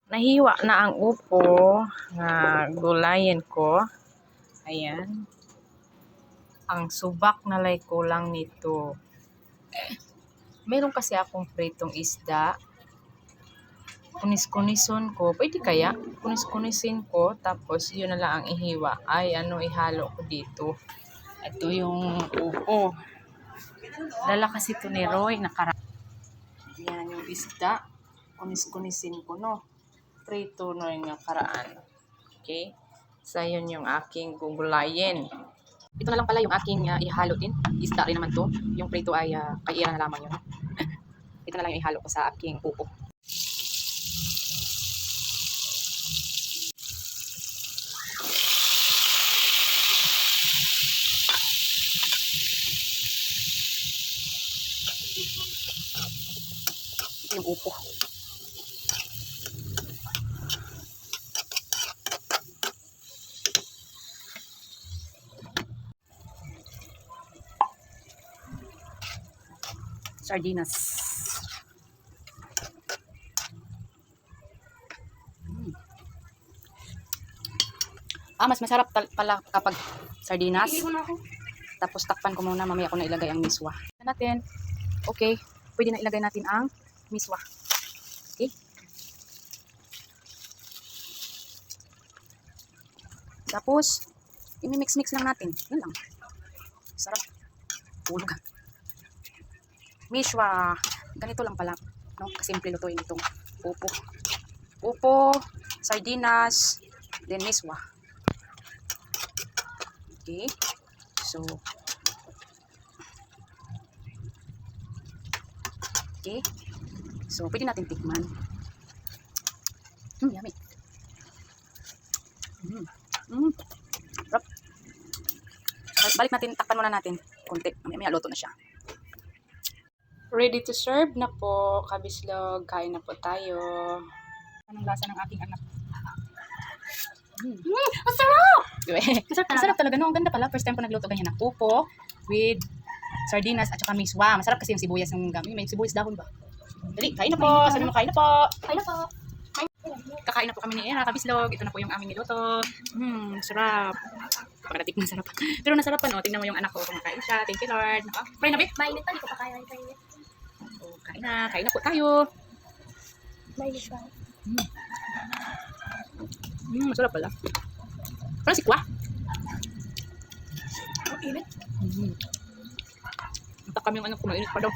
Nahiwa na ang upo nga gulayin ko. Ayan. Ang subak na lay kulang nito. Meron kasi akong pritong isda. Kunis-kunison ko. Pwede kaya? Kunis-kunisin ko. Tapos yun na lang ang ihiwa. Ay ihalo ko dito. Ito yung upo. Dala kasi ito ni Roy. Yan yung isda. Kunis-kunisin ko, no? Prito no yung nakaraan. Okay? So, yun yung aking gugulayin. Ito na lang pala yung aking ihalo din. Isda rin naman to. Yung prito ay kaiira na lamang yun. Ito na lang yung ihalo ko sa aking upo. Ito yung upo. Sardinas. Mas masarap pala kapag sardinas. Tapos takpan ko muna, mamaya ko na ilagay ang miswa. Natin. Okay, pwede na ilagay natin ang miswa. Okay? Tapos, i-mix-mix lang natin. Yun lang. Sarap. Tulog. Miswa. Ganito lang pala. No? Kasimple lutuin itong upo. Upo, sardinas, then miswa. Okay. So, okay. So, pwede natin tikman. Yummy. Sarap. Balik natin, takpan muna natin. Konti. May luto na siya. Ready to serve na po, kabislog. Kain na po tayo. Anong lasa ng aking anak? Masarap! Masarap talaga. No, ang ganda pala. First time ko nagluto ganyan na upo with sardinas at saka miswa. Masarap kasi yung sibuyas ng gamit. May sibuyas dahon ba? Dali, kain na po. Sabi mo, kain na po. Kain na po. Kakain na po kami ni Era, kabislog. Ito na po yung aming niluto. Sarap. Pagkatip na sarap. Pero nasarapan, no? Tingnan mo yung anak ko. Kumakain siya. Thank you, Lord. Pray na, babe. Mainit pa, hindi ko pa kaya mainit. Kain na po tayo. Mainit pa. Masarap pala. Parang sikwa. Ang init. Kami yung anak ko, mainit pa daw.